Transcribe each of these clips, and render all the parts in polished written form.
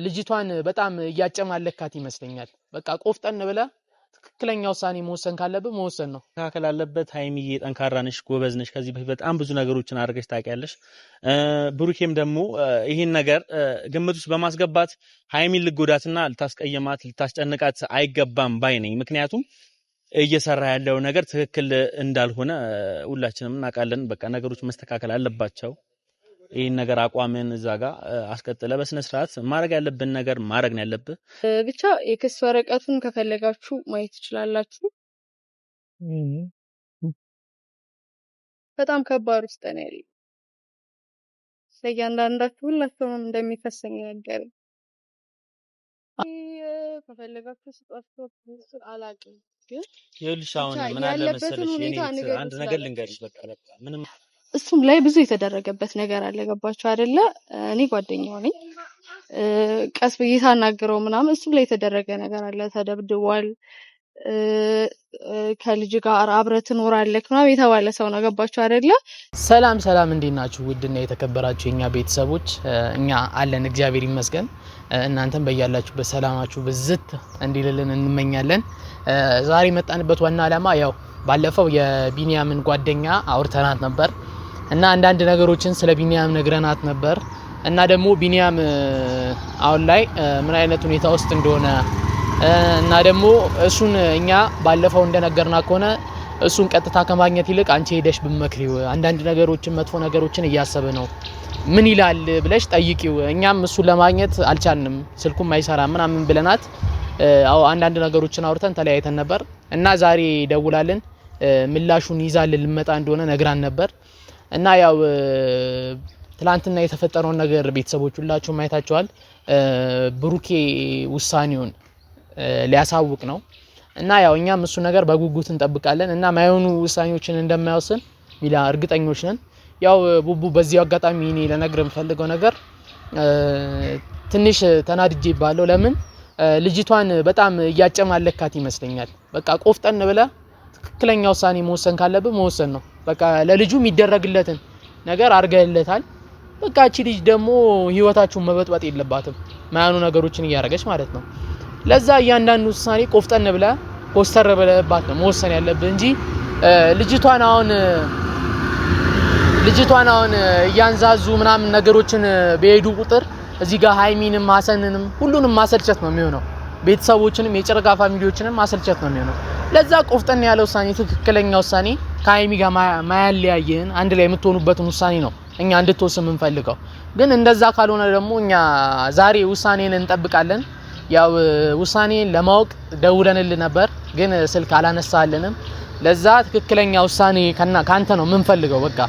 ልጅቷን በጣም እያጨማለካት ይመስለኛል። በቃ ቆፍጠን ብለ ትክክለኛ ውሳኔ መወሰን ካለብህ መወሰን ነው። ተካከለ አለበት። ሃይሚዬ ጠንካራ ነሽ፣ ጎበዝ ነሽ። ከዚህ በፊት በጣም ብዙ ነገሮችን አድርገሽ ታውቂያለሽ። ብሩኬም ደግሞ ይሄን ነገር ግምት ውስጥ በማስገባት ሃይሚን ልጎዳትና ልታስቀየማት ልታስጨንቃት አይገባም ባይ ነኝ። ምክንያቱም እየሰራ ያለው ነገር ትክክል እንዳልሆነ ሁላችንም እናውቃለን። በቃ ነገሮች መስተካከል አለባቸው። ይሄን ነገር አቋምን እዛ ጋር አስቀጥለ በስነ ስርዓት ማድረግ ያለብን ነገር ማድረግ ነው ያለብህ። ብቻ የክስ ወረቀቱን ከፈለጋችሁ ማየት ትችላላችሁ። በጣም ከባድ ውስጥ ነው ያለው። ለእያንዳንዳችሁ ሁላችሁም እንደሚፈሰኝ ነገር ከፈለጋችሁ ስጧቸው አላውቅም። ግን ይኸውልሽ አሁን ምን አለ መሰለሽ አንድ ነገር ልንገርሽ። በቃ ምንም እሱም ላይ ብዙ የተደረገበት ነገር አለ። ገባችሁ አይደለ? እኔ ጓደኛው ነኝ። ቀስ ብዬ ታናግረው ምናምን እሱም ላይ የተደረገ ነገር አለ። ተደብድቧል። ከልጅ ጋር አብረህ ትኖራለህ ምናምን የተባለ ሰው ነው። ገባችሁ አይደለ? ሰላም ሰላም፣ እንዴት ናችሁ? ውድና የተከበራችሁ የኛ ቤተሰቦች፣ እኛ አለን እግዚአብሔር ይመስገን። እናንተም በያላችሁበት ሰላማችሁ ብዝት እንዲልልን እንመኛለን። ዛሬ መጣንበት ዋና ዓላማ ያው ባለፈው የቢኒያምን ጓደኛ አውርተናት ነበር እና አንዳንድ ነገሮችን ስለ ቢኒያም ነግረናት ነበር እና ደግሞ ቢኒያም አሁን ላይ ምን አይነት ሁኔታ ውስጥ እንደሆነ እና ደግሞ እሱን እኛ ባለፈው እንደነገርና ከሆነ እሱን ቀጥታ ከማግኘት ይልቅ አንቺ ሄደሽ ብመክሪው አንዳንድ ነገሮችን መጥፎ ነገሮችን እያሰበ ነው ምን ይላል ብለሽ ጠይቂው። እኛም እሱን ለማግኘት አልቻልንም፣ ስልኩም አይሰራም ምናምን ብለናት አው አንዳንድ ነገሮችን አውርተን ተለያይተን ነበር እና ዛሬ ደውላልን ምላሹን ይዛልን ልመጣ እንደሆነ ነግራን ነበር እና ያው ትላንትና የተፈጠረውን ነገር ቤተሰቦች ሁላችሁ ማየታችኋል። ብሩኬ ውሳኔውን ሊያሳውቅ ነው እና ያው እኛም እሱ ነገር በጉጉት እንጠብቃለን እና ማይሆኑ ውሳኔዎችን እንደማይወስን ሚላ እርግጠኞች ነን። ያው ቡቡ በዚህ አጋጣሚ እኔ ለነገር የምፈልገው ነገር ትንሽ ተናድጄ ባለው ለምን ልጅቷን በጣም እያጨማለካት ይመስለኛል። በቃ ቆፍጠን ብለ ትክክለኛ ውሳኔ መወሰን ካለብህ መወሰን ነው። በቃ ለልጁ የሚደረግለትን ነገር አርገለታል። በቃ እቺ ልጅ ደግሞ ህይወታችሁን መበጥበጥ የለባትም ማያኑ ነገሮችን እያረገች ማለት ነው። ለዛ እያንዳንዱ ውሳኔ ቆፍጠን ብለ ኮስተር ብለባት ነው መወሰን ያለብህ እንጂ ልጅቷን አሁን እያንዛዙ ምናምን ነገሮችን በሄዱ ቁጥር እዚህ ጋር ሃይሚንም ሐሰንንም ሁሉንም ማሰልቸት ነው የሚሆነው። ቤተሰቦችንም የጨረቃ ፋሚሊዎችንም ማሰልቸት ነው የሚሆነው። ለዛ ቆፍጠን ያለ ውሳኔ ትክክለኛ ውሳኔ ከሃይሚ ጋር ማያለያየን አንድ ላይ የምትሆኑበትን ውሳኔ ነው እኛ እንድትወስን የምንፈልገው። ግን እንደዛ ካልሆነ ደግሞ እኛ ዛሬ ውሳኔን እንጠብቃለን። ያው ውሳኔን ለማወቅ ደውለንል ነበር ግን ስልክ አላነሳልንም። ለዛ ትክክለኛ ውሳኔ ካንተ ነው የምንፈልገው። በቃ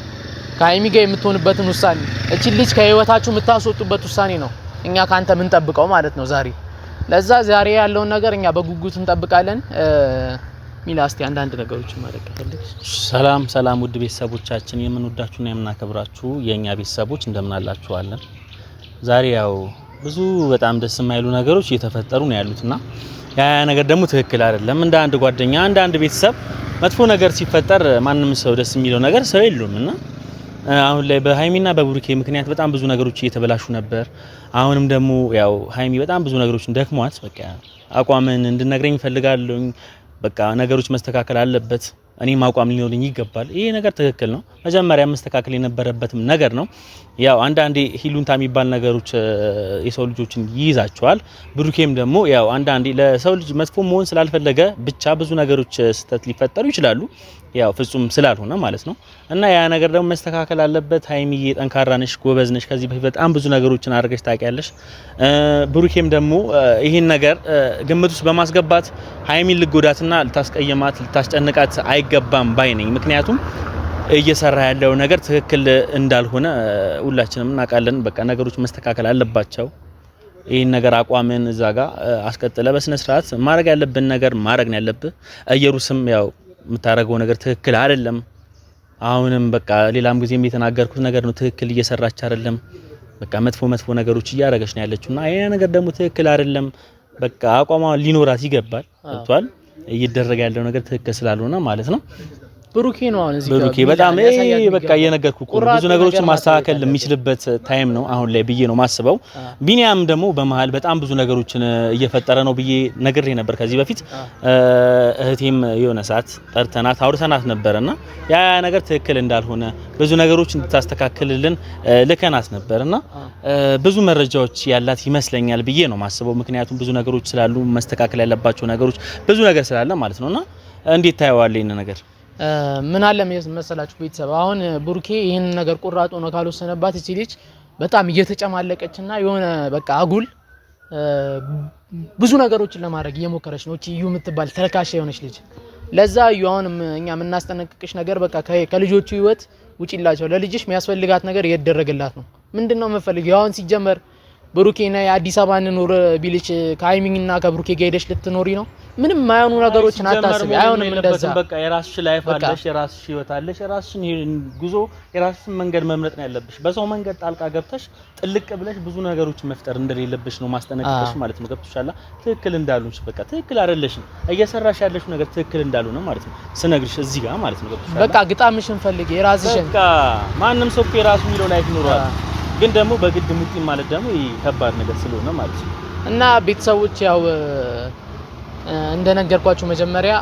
ከሃይሚ ጋር የምትሆንበትን ውሳኔ እቺ ልጅ ከህይወታችሁ የምታስወጡበት ውሳኔ ነው እኛ ካንተ ምን ጠብቀው ማለት ነው ዛሬ። ለዛ ዛሬ ያለውን ነገር እኛ በጉጉት እንጠብቃለን። ሚላስቲ አንዳንድ ነገሮችን ማለት ከፈልክ። ሰላም ውድ ቤተሰቦቻችን፣ የምንወዳችሁና የምናከብራችሁ የኛ ቤተሰቦች እንደምን አላችኋለን? ዛሬ ያው ብዙ በጣም ደስ የማይሉ ነገሮች እየተፈጠሩ ነው ያሉትና ያ ነገር ደግሞ ትክክል አይደለም። እንደ አንድ ጓደኛ እንደ አንድ ቤተሰብ መጥፎ ነገር ሲፈጠር ማንንም ሰው ደስ የሚለው ነገር ሰው የለውምና አሁን ላይ በሃይሚና በብሩኬ ምክንያት በጣም ብዙ ነገሮች እየተበላሹ ነበር። አሁንም ደግሞ ያው ሃይሚ በጣም ብዙ ነገሮችን ደክሟት በቃ አቋምን እንድነግረኝ ፈልጋለሁ። በቃ ነገሮች መስተካከል አለበት። እኔም አቋም ሊኖርኝ ይገባል። ይሄ ነገር ትክክል ነው። መጀመሪያ መስተካከል የነበረበትም ነገር ነው። ያው አንዳንዴ ሂሉንታ የሚባል ነገሮች የሰው ልጆችን ይይዛቸዋል። ብሩኬም ደግሞ ያው አንዳንዴ ለሰው ልጅ መጥፎ መሆን ስላልፈለገ ብቻ ብዙ ነገሮች ስተት ሊፈጠሩ ይችላሉ። ያው ፍጹም ስላልሆነ ማለት ነው እና ያ ነገር ደግሞ መስተካከል አለበት። ሃይሚዬ ጠንካራ ነሽ፣ ጎበዝ ነሽ። ከዚህ በፊት በጣም ብዙ ነገሮችን አድርገሽ ታውቂያለሽ። ብሩኬም ደግሞ ይሄን ነገር ግምት ውስጥ በማስገባት ሃይሚን ልጎዳትና ልታስቀየማት ልታስጨንቃት አይገባም ባይ ነኝ። ምክንያቱም እየሰራ ያለው ነገር ትክክል እንዳልሆነ ሁላችንም እናውቃለን። በቃ ነገሮች መስተካከል አለባቸው። ይሄን ነገር አቋምን እዛ ጋር አስቀጥለ በስነ ስርዓት ማድረግ ያለብን ነገር ማድረግ ነው ያለብህ። እየሩስም ያው የምታረገው ነገር ትክክል አይደለም። አሁንም በቃ ሌላም ጊዜም የተናገርኩት ነገር ነው። ትክክል እየሰራች አይደለም። በቃ መጥፎ ነገሮች እያረገች ነው ያለችውና ይሄ ነገር ደግሞ ትክክል አይደለም። በቃ አቋሟ ሊኖራት ይገባል። ወጥቷል እየደረገ ያለው ነገር ትክክል ስላልሆነ ማለት ነው። ብሩኬ ነው አሁን እዚህ ብሩኬ በጣም በቃ እየነገርኩህ እኮ ብዙ ነገሮችን ማስተካከል የሚችልበት ታይም ነው አሁን ላይ ብዬ ነው ማስበው። ቢኒያም ደግሞ በመሃል በጣም ብዙ ነገሮችን እየፈጠረ ነው ብዬ ነግሬ ነበር ከዚህ በፊት። እህቴም የሆነ ሰዓት ጠርተናት አውርተናት ነበርና ያ ነገር ትክክል እንዳልሆነ ብዙ ነገሮችን እንድታስተካክልልን ልከናት ነበርና ብዙ መረጃዎች ያላት ይመስለኛል ብዬ ነው ማስበው። ምክንያቱም ብዙ ነገሮች ስላሉ መስተካከል ያለባቸው ነገሮች ብዙ ነገር ስላለ ማለት ነውና እንዴት ታየዋለህ ይሄን ነገር? ምን አለ መሰላችሁ ቤተሰብ አሁን ብሩኬ ይሄን ነገር ቁራጥ ሆኖ ካልወሰነባት እቺ ልጅ በጣም እየተጨማለቀችና የሆነ በቃ አጉል ብዙ ነገሮችን ለማድረግ እየሞከረች ነው። እቺ እዩ የምትባል ተልካሻ የሆነች ልጅ ለዛ እዩ አሁንም እኛ የምናስጠነቅቅሽ ነገር በቃ ከልጆቹ ህይወት ውጪላቸው። ለልጅሽ የሚያስፈልጋት ነገር እየተደረገላት ነው። ምንድነው የምፈልገው? አሁን ሲጀመር ብሩኬና የአዲስ አበባ እንኖር ቢልሽ ከሃይሚንግና ከብሩኬ ጋር ሄደሽ ልትኖሪ ነው? ምንም ማያኑ ነገሮችን አታስቢ። አይሆንም እንደዛ። በቃ የራስሽ ላይፍ አለሽ፣ የራስሽ ህይወት አለሽ፣ የራስሽን ጉዞ የራስሽን መንገድ መምረጥ ነው ያለብሽ። በሰው መንገድ ጣልቃ ገብተሽ ጥልቅ ብለሽ ብዙ ነገሮችን መፍጠር እንደሌለብሽ ነው ማስጠነቅቀሽ ማለት ነው። ገብቶሻል? ትክክል እንዳሉንሽ በቃ ትክክል አይደለሽም። እየሰራሽ ያለሽ ነገር ትክክል እንዳልሆነ ማለት ነው ስነግርሽ እዚህ ጋር ማለት ነው። ገብቶሻል? በቃ ግጣምሽን ፈልጊ የራስሽን። በቃ ማንም ሰው የራሱ የሚለው ላይፍ ይኖራል። ግን ደግሞ በግድ ሙጢ ማለት ደግሞ ከባድ ነገር ስለሆነ ማለት ነው። እና ቤተሰቦች ያው እንደነገርኳችሁ መጀመሪያ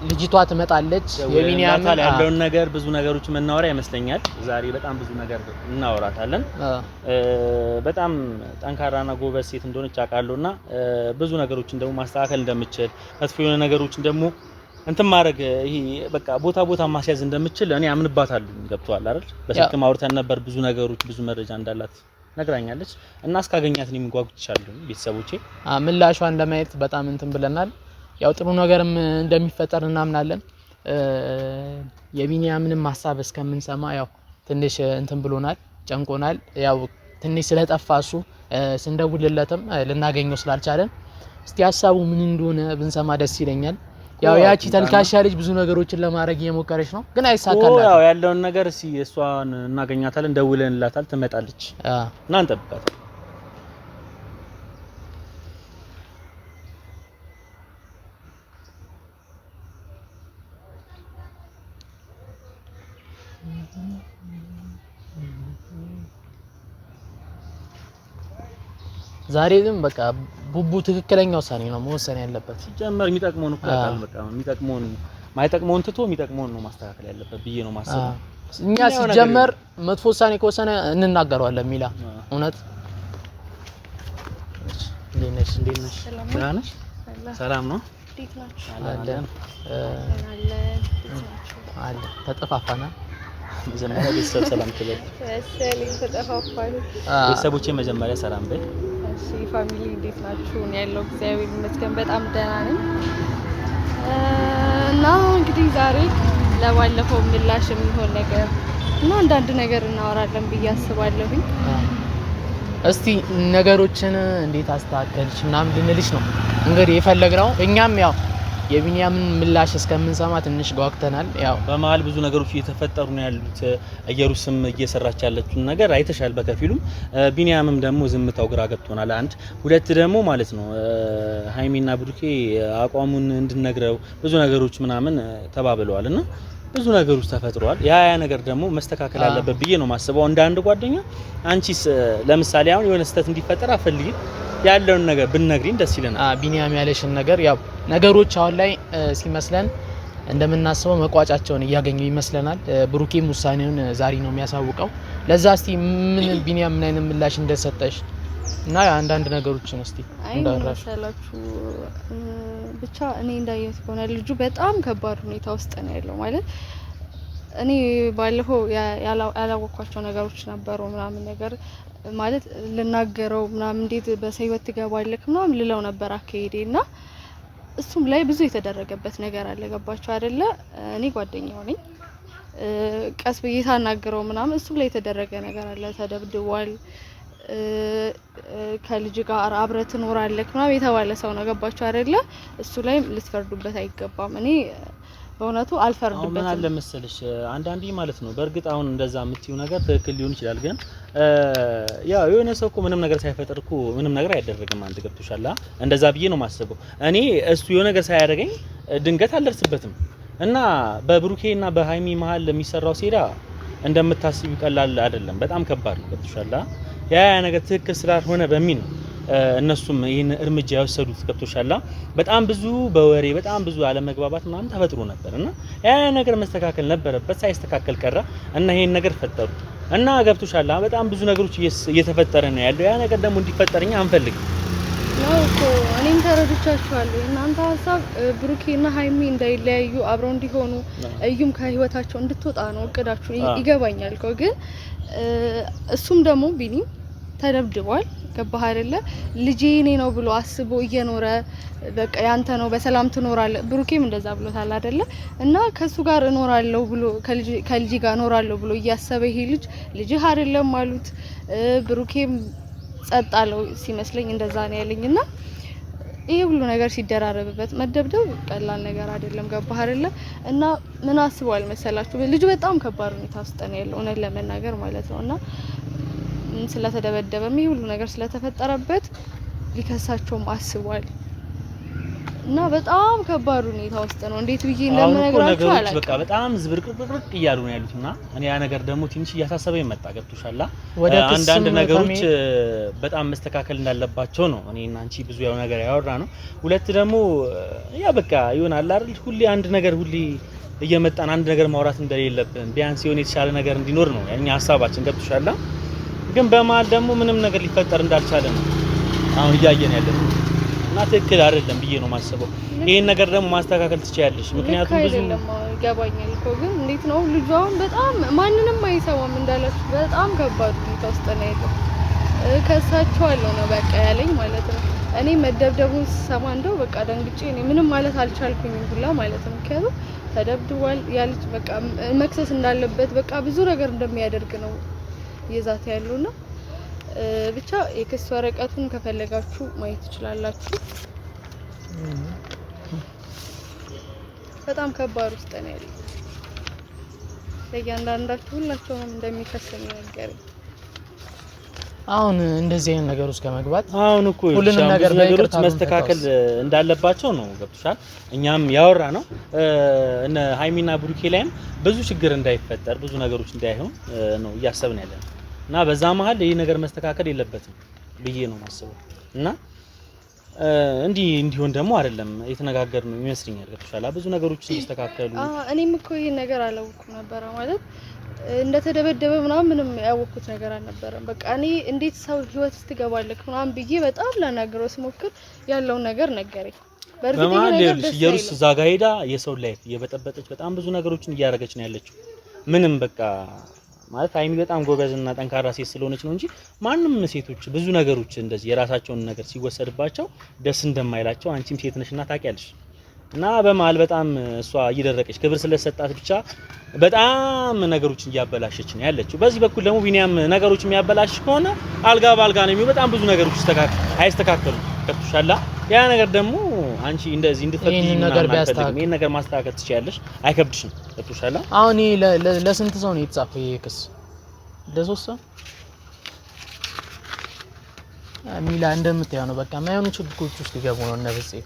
ልጅቷ ትመጣለች። የቢኒያም ያለውን ነገር ብዙ ነገሮች መናወራ ይመስለኛል። ዛሬ በጣም ብዙ ነገር እናወራታለን። በጣም ጠንካራና ጎበዝ ሴት እንደሆነች አውቃለሁና ብዙ ነገሮችን ደግሞ ማስተካከል እንደምችል መጥፎ የሆነ ነገሮችን ደግሞ እንትን ማድረግ ይሄ በቃ ቦታ ማስያዝ እንደምችል እኔ አምንባታለሁ። ገብቷል አይደል? በስልክም አውርተን ነበር። ብዙ ነገሮች ብዙ መረጃ እንዳላት ነግራኛለች እና እስካገኛት እኔም ጓጉቻለሁ። ቤተሰቦቼ ምላሿን ለማየት በጣም እንትን ብለናል። ያው ጥሩ ነገርም እንደሚፈጠር እናምናለን። የቢኒያምንም ሐሳብ እስከምንሰማ ያው ትንሽ እንትን ብሎናል፣ ጨንቆናል። ያው ትንሽ ስለጠፋ እሱ ስንደውልለትም ልናገኘው ስላልቻለን እስቲ ሐሳቡ ምን እንደሆነ ብንሰማ ደስ ይለኛል። ያው ያቺ ተልካሻ ልጅ ብዙ ነገሮችን ለማድረግ እየሞከረች ነው፣ ግን አይሳካላትም። ያው ያለውን ነገር እሷን እናገኛታለን፣ ደውለንላታል፣ ትመጣለች እና እንጠብቃታለን። ዛሬ ግን በቃ ቡቡ ትክክለኛ ውሳኔ ነው መወሰን ያለበት። ሲጀመር የሚጠቅመውን እኮ ያውቃል። በቃ የሚጠቅመውን ማይጠቅመውን ትቶ የሚጠቅመውን ነው ማስተካከል ያለበት ብዬ ነው ማሰብ። እኛ ሲጀመር መጥፎ ውሳኔ ከወሰነ እንናገረዋለን። ሚላ እውነት እንዴት ነሽ? ሰላም ነው? አለ ተጠፋፋና መጀመሪያ ቤተሰብ ሰላም ትበል። ቤተሰቦቼ መጀመሪያ ሰላም በይ። እሺ ፋሚሊ እንዴት ናችሁ? እኔ ያለው እግዚአብሔር ይመስገን በጣም ደህና ነኝ። እና እንግዲህ ዛሬ ለባለፈው ምላሽ የሚሆን ነገር እና አንዳንድ ነገር እናወራለን ብዬ አስባለሁኝ። እስቲ ነገሮችን እንዴት አስተካከልሽ ምናምን ልንልሽ ነው እንግዲህ የፈለግነው። እኛም ያው የቢኒያምን ምላሽ እስከምንሰማ ትንሽ ጓግተናል። ያው በመሃል ብዙ ነገሮች እየተፈጠሩ ነው ያሉት። ኢየሩስም እየሰራች ያለችውን ነገር አይተሻል በከፊሉም። ቢኒያምም ደግሞ ዝምታው ግራ ገብቶናል። አንድ ሁለት ደግሞ ማለት ነው ሃይሚና ብሩኬ አቋሙን እንድነግረው ብዙ ነገሮች ምናምን ተባብለዋልና ብዙ ነገሮች ተፈጥሯል። ያ ነገር ደግሞ መስተካከል አለበት ብዬ ነው ማስበው። እንደ አንድ ጓደኛ አንቺስ ለምሳሌ አሁን የሆነ ስህተት እንዲፈጠር አፈልጊ ያለውን ነገር ብንነግሪን ደስ ይለናል። ቢኒያም ያለሽን ነገር ያው ነገሮች አሁን ላይ ሲመስለን እንደምናስበው መቋጫቸውን እያገኙ ይመስለናል። ብሩኬም ውሳኔውን ዛሬ ነው የሚያሳውቀው። ለዛ እስቲ ምን ቢኒያም ምን አይነት ምላሽ እንደሰጠሽ እና አንዳንድ ነገሮችን እስቲ እንዳራሻላችሁ ብቻ እኔ እንዳየሁት ከሆነ ልጁ በጣም ከባድ ሁኔታ ውስጥ ነው ያለው። ማለት እኔ ባለፈው ያላወቅኳቸው ነገሮች ነበሩ ምናምን ነገር ማለት ልናገረው ምናምን እንዴት በሰይወት ትገባለክ ምናምን ልለው ነበር አከይዴና እሱም ላይ ብዙ የተደረገበት ነገር አለ። ገባችሁ አይደለ? እኔ ጓደኛው ነኝ። ቀስ ብዬ ታናገረው ምናምን እሱም ላይ የተደረገ ነገር አለ። ተደብድቧል። ከልጅ ጋር አብረህ ትኖራለህ ምናምን የተባለ ሰው ነው። ገባችሁ አይደለ? እሱ ላይ ልትፈርዱበት አይገባም። እኔ በእውነቱ አልፈርድበትም። ምን አለ መሰለሽ አንዳንዴ ማለት ነው በእርግጥ አሁን እንደዛ የምትይው ነገር ትክክል ሊሆን ይችላል። ግን ያው የሆነ ሰው እኮ ምንም ነገር ሳይፈጥር እኮ ምንም ነገር አይደረግም። አንተ ገብቶሻል? እንደዛ ብዬ ነው የማስበው። እኔ እሱ የሆነ ነገር ሳያደርገኝ ድንገት አልደርስበትም። እና በብሩኬና በሃይሚ መሃል የሚሰራው ሴራ እንደምታስቡ ቀላል አይደለም በጣም ከባድ ነው ገብቶሻል ያ ነገር ትክክል ስላልሆነ በሚል እነሱም ይሄን እርምጃ ያወሰዱት ገብቶሻል በጣም ብዙ በወሬ በጣም ብዙ አለመግባባት ምናምን ተፈጥሮ ነበርና ያ ነገር መስተካከል ነበረበት ሳይስተካከል ቀረ እና ይሄን ነገር ፈጠሩ እና ገብቶሻል በጣም ብዙ ነገሮች እየተፈጠረ ነው ያለው ያ ነገር ደግሞ እንዲፈጠርኛ አንፈልግም ነው እኮ እኔም ተረድቻችኋለሁ እናንተ ሀሳብ ብሩኬና ሃይሚ እንዳይለያዩ አብረው እንዲሆኑ እዩም ከህይወታቸው እንድትወጣ ነው እቅዳችሁ ይገባኛል እኮ ግን እሱም ደግሞ ቢኒ ተደብድቧል ገባህ አይደለ ልጄ እኔ ነው ብሎ አስቦ እየኖረ በቃ ያንተ ነው በሰላም ትኖራለህ ብሩኬም እንደዛ ብሎታል አይደለ እና ከሱ ጋር እኖራለሁ ብሎ ከልጅ ጋር እኖራለሁ ብሎ እያሰበ ይሄ ልጅህ አይደለም አሉት ብሩኬም ጸጣለው ሲመስለኝ እንደዛ ነው ያለኝና ይሄ ሁሉ ነገር ሲደራረብበት መደብደብ ቀላል ነገር አይደለም ገባህ አይደለ እና ምን አስቧል መሰላችሁ ልጅ በጣም ከባድ ሁኔታ ውስጥ ነው ያለው እውነት ለመናገር ማለት ነውና ስለተደበደበ ይሄ ሁሉ ነገር ስለተፈጠረበት ሊከሳቸውም አስቧል እና በጣም ከባድ ሁኔታ ውስጥ ነው እንዴት ብዬ እንደምነግራችሁ አላውቅም በቃ በጣም ዝብርቅርቅርቅ እያሉ ነው ያሉትና እኔ ያ ነገር ደግሞ ትንሽ እያሳሰበኝ መጣ ገብቶሻል አንዳንድ ነገሮች በጣም መስተካከል እንዳለባቸው ነው እኔና አንቺ ብዙ ያው ነገር ያወራ ነው ሁለት ደግሞ ያ በቃ ይሆናል አይደል ሁሌ አንድ ነገር ሁሌ እየመጣን አንድ ነገር ማውራት እንደሌለብን ቢያንስ የሆነ የተሻለ ነገር እንዲኖር ነው እኛ ሐሳባችን ገብቶሻል ግን በመሃል ደግሞ ምንም ነገር ሊፈጠር እንዳልቻለ ነው አሁን እያየን ያለነው እና ትክክል አይደለም ብዬ ነው ማስበው ይሄን ነገር ደግሞ ማስተካከል ትችያለሽ ምክንያቱም ብዙ ይገባኛል እኮ ግን እንዴት ነው ልጁ አሁን በጣም ማንንም አይሰማም እንዳላችሁ በጣም ከባድ ሁኔታ ውስጥ ነው ያለው ከሳቸዋለሁ ነው በቃ ያለኝ ማለት ነው እኔ መደብደቡን ሰማ እንደው በቃ ደንግጬ እኔ ምንም ማለት አልቻልኩኝም ሁላ ማለት ነው ምክንያቱም ተደብድቧል ያልች በቃ መክሰስ እንዳለበት በቃ ብዙ ነገር እንደሚያደርግ ነው ይዛት ያሉና ብቻ የክስ ወረቀቱን ከፈለጋችሁ ማየት ትችላላችሁ በጣም ከባድ ውስጥ ነው ያለው ለእያንዳንዳችሁ ሁላችሁም እንደሚከሰኝ ነገር አሁን እንደዚህ አይነት ነገር ውስጥ ከመግባት አሁን እኮ ሁሉንም ነገሮች መስተካከል እንዳለባቸው ነው ገብቶሻል እኛም ያወራ ነው እነ ሃይሚና ብሩኬ ላይም ብዙ ችግር እንዳይፈጠር ብዙ ነገሮች እንዳይሆን ነው እያሰብን ያለነው እና በዛ መሃል ይሄ ነገር መስተካከል የለበትም ብዬ ነው ማስበው እና እንዲሆን ደግሞ አይደለም የተነጋገርነው ይመስልኛል ገብቶሻል ብዙ ነገሮች ሲስተካከሉ እኔም እኮ ይሄን ነገር አላወኩም ነበር ማለት እንደተደበደበ ምንም ያወኩት ነገር አልነበረም በቃ እኔ እንዴት ሰው ህይወት ትገባለክ ምናምን ብዬ በጣም ለናገረው ስሞክር ያለው ነገር ነገረኝ በርግጥ ይሄ ነገር ደስ ኢየሩስ ዛጋ ሄዳ የሰው ላይፍ የበጠበጠች በጣም ብዙ ነገሮችን እያደረገች ነው ያለችው ምንም በቃ ማለት ሃይሚ በጣም ጎበዝና ጠንካራ ሴት ስለሆነች ነው እንጂ ማንንም ሴቶች ብዙ ነገሮች እንደዚህ የራሳቸውን ነገር ሲወሰድባቸው ደስ እንደማይላቸው አንቺም ሴት ነሽና ታውቂያለሽ እና በመሃል በጣም እሷ እየደረቀች ክብር ስለሰጣት ብቻ በጣም ነገሮችን እያበላሸች ነው ያለችው በዚህ በኩል ደግሞ ቢኒያም ነገሮች የሚያበላሽ ከሆነ አልጋ ባልጋ ነው የሚው በጣም ብዙ ነገሮች አይስተካከሉም ከፍሻላ ያ ነገር ደግሞ አንቺ እንደዚህ እንድትፈጥጂ ይሄን ነገር ማስተካከል ትችያለሽ አይከብድሽም ከፍሻላ አሁን ለስንት ሰው ነው የተጻፈው ይሄ ክስ ለሶስት ሰው ሚላ እንደምታየው ነው በቃ ማይሆኑ ችግሮች ውስጥ ይገቡ ነው እነዚህ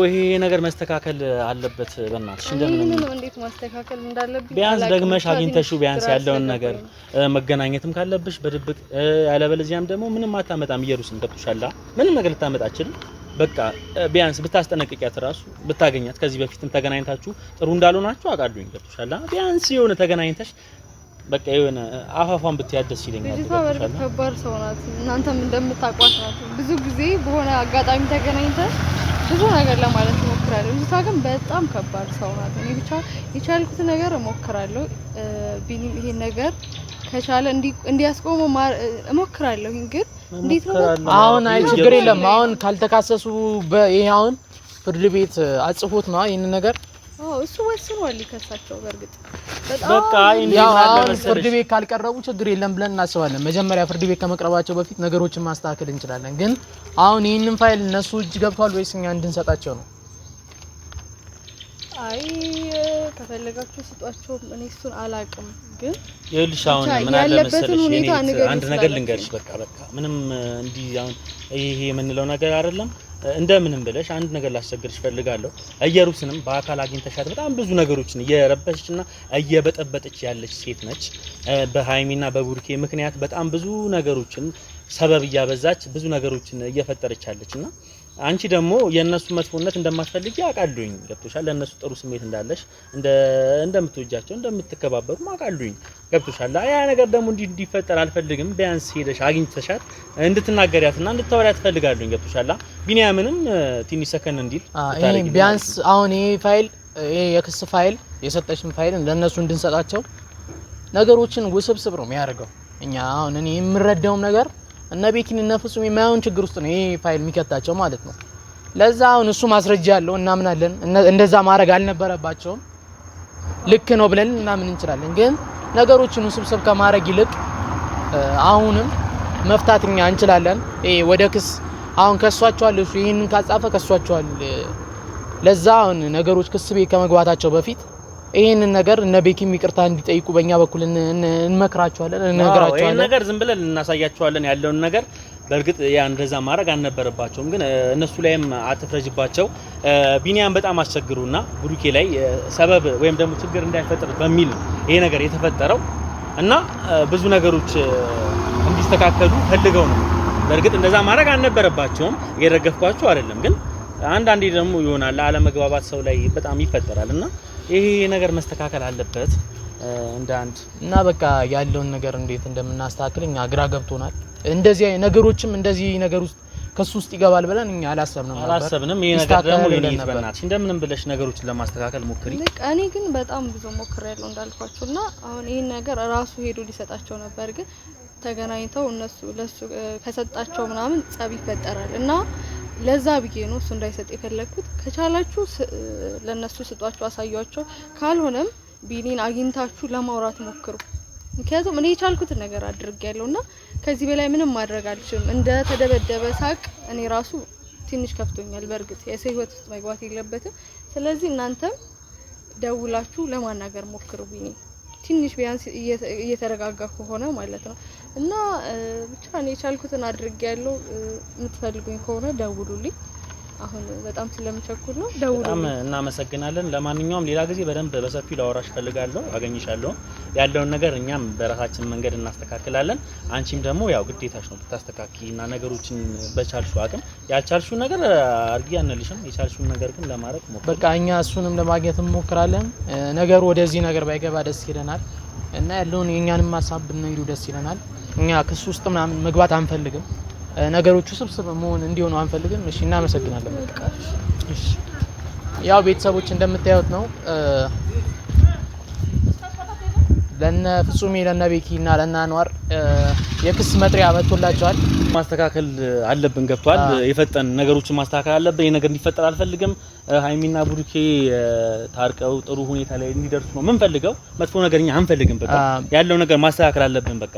ይሄ ነገር መስተካከል አለበት በእናትሽ እንደምን ነው እንዴት ማስተካከል እንዳለብኝ ቢያንስ ደግመሽ አግኝተሽው ቢያንስ ያለውን ነገር መገናኘትም ካለብሽ በድብቅ ያለበለዚያም ደግሞ ምንም አታመጣም ኢየሩስን ገብቶሻል ምንም ነገር ልታመጣችል በቃ ቢያንስ ብታስጠነቅቂያት ራሱ ብታገኛት ከዚህ በፊትም ተገናኝታችሁ ጥሩ እንዳልሆናችሁ አቃዱኝ ገብቶሻል ቢያንስ የሆነ ተገናኝተሽ በቃ የሆነ አፋፋን ብትያደስ ይለኛል ገብቶሻል ከባድ ሰው ናት እናንተም እንደምታቋት ናት ብዙ ጊዜ በሆነ አጋጣሚ ተገናኝተን ብዙ ነገር ለማለት ሞክራለሁ ልጅቷ ግን በጣም ከባድ ሰው ናት እኔ ብቻ የቻልኩት ነገር ሞክራለሁ ቢኒ ይሄ ነገር ከቻለ እንዲያስቆመው ሞክራለሁ ግን እንዴት ነው አሁን አይ ችግር የለም አሁን ካልተካሰሱ ይሄ አሁን ፍርድ ቤት አጽፎት ነው ይሄን ነገር እሱ ወስኗል ሊከሳቸው በርግጥ በቃ ፍርድ ቤት ካልቀረቡ ችግር የለም ብለን እናስባለን መጀመሪያ ፍርድ ቤት ከመቅረባቸው በፊት ነገሮችን ማስተካከል እንችላለን ግን አሁን ይሄንን ፋይል እነሱ እጅ ገብቷል ወይስ እኛ እንድንሰጣቸው ነው አይ ከፈለጋችሁ ስጧቸው እኔ እሱን አላቅም ግን ይልሽ አሁን ምን አለ መሰለሽ አንድ ነገር ልንገርሽ በቃ ምንም እንዲ አሁን ይሄ የምንለው ነገር አይደለም እንደምንም ብለሽ አንድ ነገር ላስቸግርሽ ፈልጋለሁ። እየሩስንም በአካል አግኝተሻት በጣም ብዙ ነገሮችን እየረበሽና እየበጠበጠች ያለች ሴት ነች። በሃይሚና በቡርኬ ምክንያት በጣም ብዙ ነገሮችን ሰበብ እያበዛች ብዙ ነገሮችን እየፈጠረች ያለችና አንቺ ደግሞ የነሱ መጥፎነት እንደማትፈልጊ አውቃለሁኝ። ገብቶሻል? ለነሱ ጥሩ ስሜት እንዳለሽ እንደምትወጃቸው እንደምትከባበሩ አውቃለሁኝ። ገብቶሻል? ያ ነገር ደግሞ እንዲፈጠር አልፈልግም። ቢያንስ ሄደሽ አግኝተሻት እንድትናገሪያትና እንድታወሪያት ፈልጋለሁኝ። ገብቶሻል? ቢኒያምንም ትንሽ ሰከን እንዲል ይሄ ቢያንስ አሁን ይሄ ፋይል ይሄ የክስ ፋይል የሰጠችን ፋይል ለነሱ እንድንሰጣቸው ነገሮችን ውስብስብ ነው የሚያደርገው። እኛ አሁን እኔ የምረዳውም ነገር እና ቤኪን እና ፍጹም የማይሆን ችግር ውስጥ ነው ይሄ ፋይል የሚከታቸው ማለት ነው። ለዛ አሁን እሱ ማስረጃ ያለው እናምናለን። እንደዛ ማድረግ አልነበረባቸውም ልክ ነው ብለን እናምን እንችላለን። ግን ነገሮችን ውስብስብ ከማድረግ ይልቅ አሁንም መፍታትኛ እንችላለን። ይሄ ወደ ክስ አሁን ከሷቸዋል። እሱ ይሄንን ካጻፈ ከሷቸዋል። ለዛ አሁን ነገሮች ክስ ቤት ከመግባታቸው በፊት ይሄንን ነገር እነ ቤኪም ይቅርታ እንዲጠይቁ በእኛ በኩል እንመክራቸዋለን፣ እንነግራቸዋለን። ይሄን ነገር ዝም ብለን እናሳያቸዋለን ያለውን ነገር። በእርግጥ ያ እንደዛ ማድረግ አልነበረባቸውም። ግን እነሱ ላይም አትፍረጅባቸው። ቢኒያም በጣም አስቸግሩና ብሩኬ ላይ ሰበብ ወይም ደግሞ ችግር እንዳይፈጠር በሚል ይሄ ነገር የተፈጠረው እና ብዙ ነገሮች እንዲስተካከሉ ፈልገው ነው። በእርግጥ እንደዛ ማድረግ አልነበረባቸውም። እየደገፍኳቸው አይደለም። ግን አንዳንዴ ደግሞ ይሆናል አለመግባባት ሰው ላይ በጣም ይፈጠራል እና ይሄ ነገር መስተካከል አለበት እንደ አንድ እና በቃ ያለውን ነገር እንዴት እንደምናስተካክል እኛ ግራ ገብቶናል። እንደዚህ ነገሮችም እንደዚህ ነገር ውስጥ ከሱ ውስጥ ይገባል ብለን እኛ አላሰብንም። ይሄ ነገር ደግሞ ይሄን በእናትሽ እንደምንም ብለሽ ነገሮችን ለማስተካከል ሞክሪ። እኔ ግን በጣም ብዙ ሞክሬያለሁ እንዳልኳችሁና አሁን ይሄን ነገር ራሱ ሄዶ ሊሰጣቸው ነበር። ግን ተገናኝተው እነሱ ለሱ ከሰጣቸው ምናምን ጸብ ይፈጠራል እና ለዛ ብዬ ነው እሱ እንዳይሰጥ የፈለኩት። ከቻላችሁ ለነሱ ስጧቸው፣ አሳያቸው። ካልሆነም ቢኒን አግኝታችሁ ለማውራት ሞክሩ። ምክንያቱም እኔ የቻልኩትን ነገር አድርጌያለሁና ከዚህ በላይ ምንም ማድረግ አልችልም። እንደ ተደበደበ ሳቅ እኔ ራሱ ትንሽ ከፍቶኛል። በእርግጥ የሰው ህይወት ውስጥ መግባት የለበትም። ስለዚህ እናንተም ደውላችሁ ለማናገር ሞክሩ ቢኒ ትንሽ ቢያንስ እየተረጋጋ ከሆነ ማለት ነው። እና ብቻ እኔ የቻልኩትን አድርጌያለሁ። የምትፈልጉኝ ከሆነ ደውሉልኝ። አሁን በጣም ስለምቸኩል ነው። ደውሉልኝ። በጣም እናመሰግናለን። ለማንኛውም ሌላ ጊዜ በደንብ በሰፊው ላወራሽ ፈልጋለሁ፣ አገኝሻለሁ። ያለውን ነገር እኛም በራሳችን መንገድ እናስተካክላለን። አንቺም ደግሞ ያው ግዴታሽ ነው ብታስተካክይና ነገሮችን በቻልሽው አቅም ያልቻልሽው ነገር አርጊ አንልሽም። የቻልሽው ነገር ግን ለማድረግ ሞክሪ። በቃ እኛ እሱንም ለማግኘት እንሞክራለን። ነገሩ ወደዚህ ነገር ባይገባ ደስ ይለናል እና ያለውን የኛንም ሐሳብ ብንሄዱ ደስ ይለናል። እኛ ክስ ውስጥ ምናምን መግባት አንፈልግም። ነገሮቹ ስብስብ መሆን እንዲሆኑ አንፈልግም። እሺ እናመሰግናለን። በቃ እሺ ያው ቤተሰቦች እንደምታዩት ነው ለነ ፍጹሜ ለነ ቤኪና ለነ አንዋር የክስ መጥሪያ መጥቶላቸዋል። ማስተካከል አለብን። ገብቷል። የፈጠን ነገሮችን ማስተካከል አለብን። ይሄ ነገር እንዲፈጠር አልፈልግም። ሃይሚና ብሩኬ ታርቀው ጥሩ ሁኔታ ላይ እንዲደርሱ ነው የምንፈልገው። መጥፎ ነገርኛ አንፈልግም። በቃ ያለው ነገር ማስተካከል አለብን። በቃ